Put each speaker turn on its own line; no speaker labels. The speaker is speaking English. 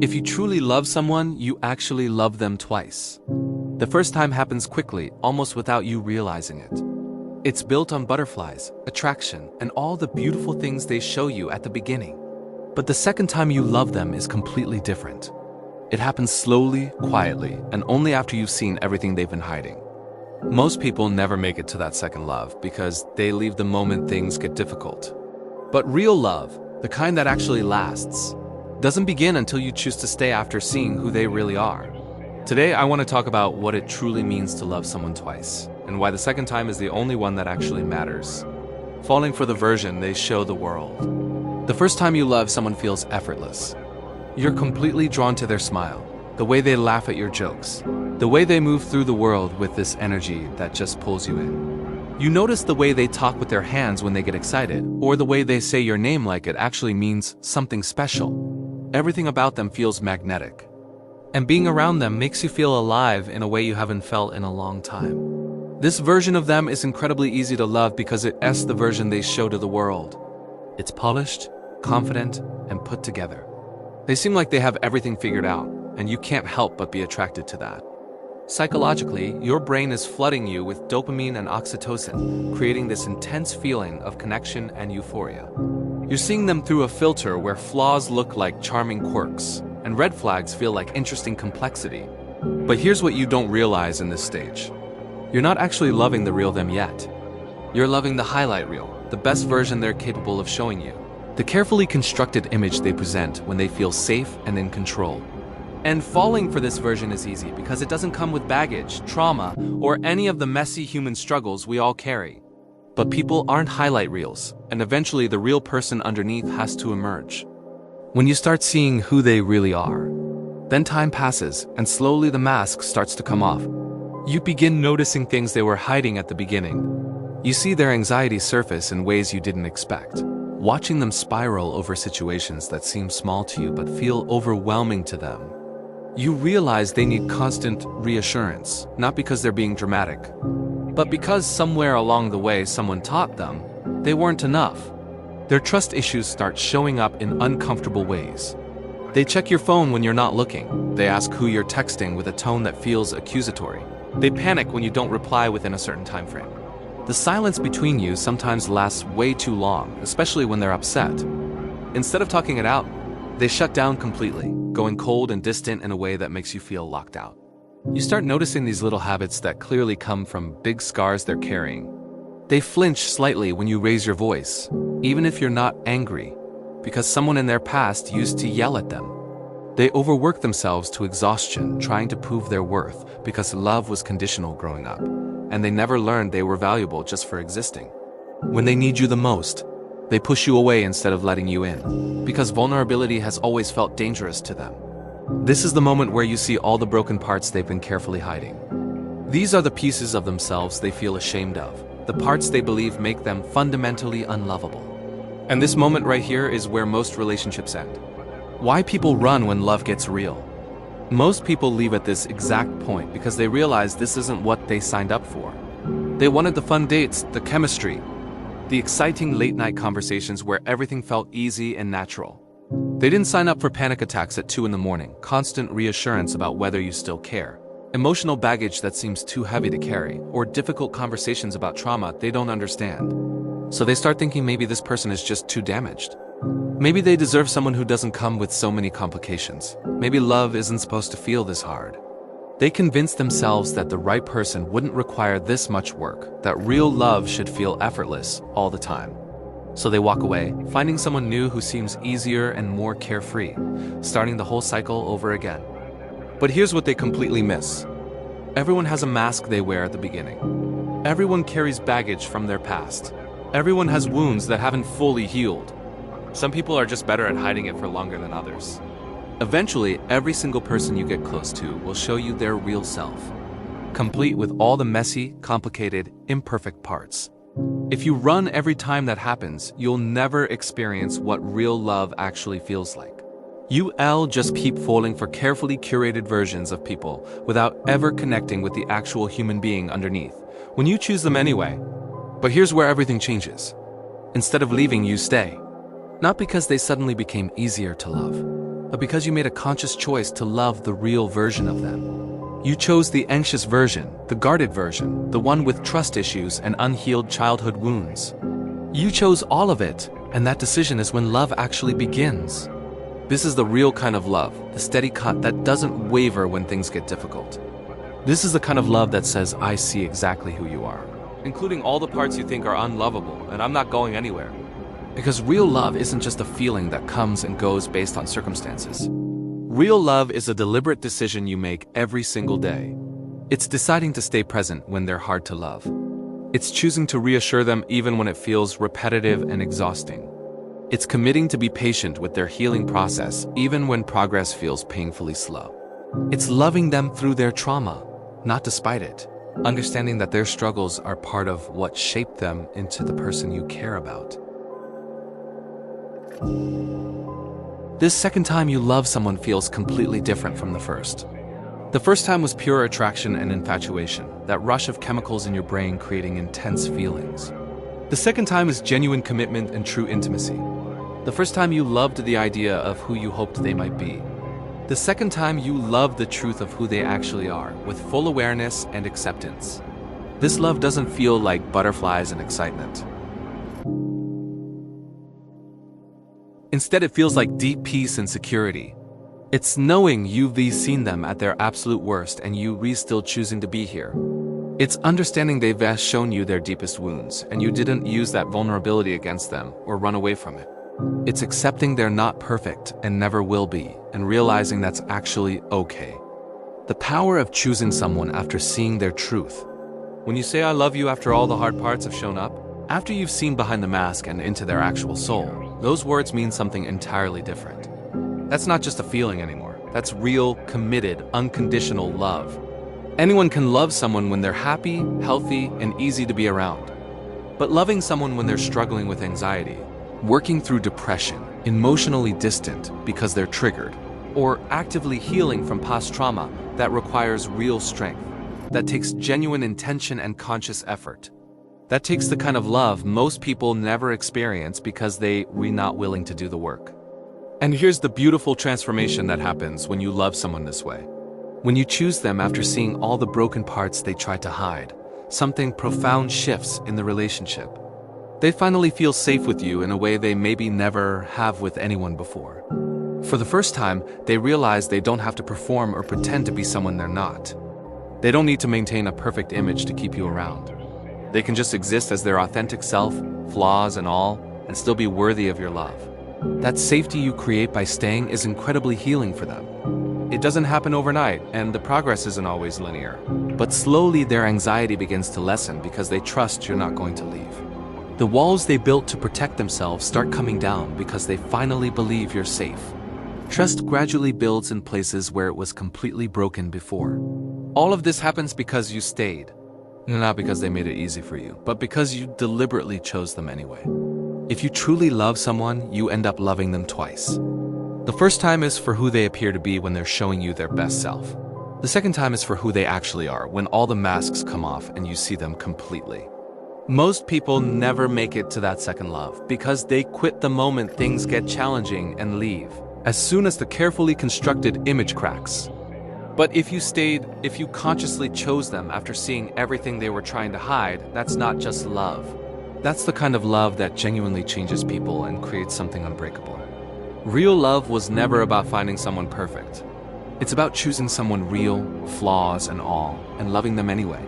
If you truly love someone, you actually love them twice. The first time happens quickly, almost without you realizing it. It's built on butterflies, attraction, and all the beautiful things they show you at the beginning. But the second time you love them is completely different. It happens slowly, quietly, and only after you've seen everything they've been hiding. Most people never make it to that second love because they leave the moment things get difficult. But real love, the kind that actually lasts, doesn't begin until you choose to stay after seeing who they really are. Today, I want to talk about what it truly means to love someone twice, and why the second time is the only one that actually matters. Falling for the version they show the world. The first time you love someone feels effortless. You're completely drawn to their smile, the way they laugh at your jokes, the way they move through the world with this energy that just pulls you in. You notice the way they talk with their hands when they get excited, or the way they say your name like it actually means something special. Everything about them feels magnetic. And being around them makes you feel alive in a way you haven't felt in a long time. This version of them is incredibly easy to love because it's the version they show to the world. It's polished, confident, and put together. They seem like they have everything figured out, and you can't help but be attracted to that. Psychologically, your brain is flooding you with dopamine and oxytocin, creating this intense feeling of connection and euphoria. You're seeing them through a filter where flaws look like charming quirks, and red flags feel like interesting complexity. But here's what you don't realize in this stage. You're not actually loving the real them yet. You're loving the highlight reel, the best version they're capable of showing you. The carefully constructed image they present when they feel safe and in control. And falling for this version is easy because it doesn't come with baggage, trauma, or any of the messy human struggles we all carry. But people aren't highlight reels, and eventually the real person underneath has to emerge. When you start seeing who they really are, then time passes and slowly the mask starts to come off. You begin noticing things they were hiding at the beginning. You see their anxiety surface in ways you didn't expect, watching them spiral over situations that seem small to you but feel overwhelming to them. You realize they need constant reassurance, not because they're being dramatic, but because somewhere along the way someone taught them they weren't enough. Their trust issues start showing up in uncomfortable ways. They check your phone when you're not looking. They ask who you're texting with a tone that feels accusatory. They panic when you don't reply within a certain time frame. The silence between you sometimes lasts way too long, especially when they're upset. Instead of talking it out, they shut down completely, going cold and distant in a way that makes you feel locked out. You start noticing these little habits that clearly come from big scars they're carrying. They flinch slightly when you raise your voice, even if you're not angry, because someone in their past used to yell at them. They overwork themselves to exhaustion, trying to prove their worth because love was conditional growing up, and they never learned they were valuable just for existing. When they need you the most, they push you away instead of letting you in, because vulnerability has always felt dangerous to them. This is the moment where you see all the broken parts they've been carefully hiding. These are the pieces of themselves they feel ashamed of, the parts they believe make them fundamentally unlovable. And this moment right here is where most relationships end. Why people run when love gets real. Most people leave at this exact point because they realize this isn't what they signed up for. They wanted the fun dates, the chemistry, the exciting late-night conversations where everything felt easy and natural. They didn't sign up for panic attacks at 2 in the morning, constant reassurance about whether you still care, emotional baggage that seems too heavy to carry, or difficult conversations about trauma they don't understand. So they start thinking maybe this person is just too damaged. Maybe they deserve someone who doesn't come with so many complications. Maybe love isn't supposed to feel this hard. They convince themselves that the right person wouldn't require this much work, that real love should feel effortless all the time. So they walk away, finding someone new who seems easier and more carefree, starting the whole cycle over again. But here's what they completely miss. Everyone has a mask they wear at the beginning. Everyone carries baggage from their past. Everyone has wounds that haven't fully healed. Some people are just better at hiding it for longer than others. Eventually, every single person you get close to will show you their real self, complete with all the messy, complicated, imperfect parts. If you run every time that happens, you'll never experience what real love actually feels like. You'll just keep falling for carefully curated versions of people without ever connecting with the actual human being underneath, when you choose them anyway. But here's where everything changes. Instead of leaving, you stay. Not because they suddenly became easier to love, but because you made a conscious choice to love the real version of them. You chose the anxious version, the guarded version, the one with trust issues and unhealed childhood wounds. You chose all of it, and that decision is when love actually begins. This is the real kind of love, the steady cut that doesn't waver when things get difficult. This is the kind of love that says, I see exactly who you are, including all the parts you think are unlovable, and I'm not going anywhere. Because real love isn't just a feeling that comes and goes based on circumstances. Real love is a deliberate decision you make every single day. It's deciding to stay present when they're hard to love. It's choosing to reassure them even when it feels repetitive and exhausting. It's committing to be patient with their healing process even when progress feels painfully slow. It's loving them through their trauma, not despite it. Understanding that their struggles are part of what shaped them into the person you care about. This second time you love someone feels completely different from the first. The first time was pure attraction and infatuation, that rush of chemicals in your brain creating intense feelings. The second time is genuine commitment and true intimacy. The first time you loved the idea of who you hoped they might be. The second time you loved the truth of who they actually are, with full awareness and acceptance. This love doesn't feel like butterflies and excitement. Instead, it feels like deep peace and security. It's knowing you've seen them at their absolute worst and you still choosing to be here. It's understanding they've shown you their deepest wounds and you didn't use that vulnerability against them or run away from it. It's accepting they're not perfect and never will be and realizing that's actually okay. The power of choosing someone after seeing their truth. When you say I love you after all the hard parts have shown up, after you've seen behind the mask and into their actual soul, those words mean something entirely different. That's not just a feeling anymore. That's real, committed, unconditional love. Anyone can love someone when they're happy, healthy, and easy to be around. But loving someone when they're struggling with anxiety, working through depression, emotionally distant because they're triggered, or actively healing from past trauma, that requires real strength. That takes genuine intention and conscious effort. That takes the kind of love most people never experience because they're not willing to do the work. And here's the beautiful transformation that happens when you love someone this way. When you choose them after seeing all the broken parts they tried to hide, something profound shifts in the relationship. They finally feel safe with you in a way they maybe never have with anyone before. For the first time, they realize they don't have to perform or pretend to be someone they're not. They don't need to maintain a perfect image to keep you around. They can just exist as their authentic self, flaws and all, and still be worthy of your love. That safety you create by staying is incredibly healing for them. It doesn't happen overnight, and the progress isn't always linear. But slowly their anxiety begins to lessen because they trust you're not going to leave. The walls they built to protect themselves start coming down because they finally believe you're safe. Trust gradually builds in places where it was completely broken before. All of this happens because you stayed. Not because they made it easy for you, but because you deliberately chose them anyway. If you truly love someone, you end up loving them twice. The first time is for who they appear to be when they're showing you their best self. The second time is for who they actually are, when all the masks come off and you see them completely. Most people never make it to that second love because they quit the moment things get challenging and leave, as soon as the carefully constructed image cracks. But if you stayed, if you consciously chose them after seeing everything they were trying to hide, that's not just love. That's the kind of love that genuinely changes people and creates something unbreakable. Real love was never about finding someone perfect. It's about choosing someone real, flaws and all, and loving them anyway.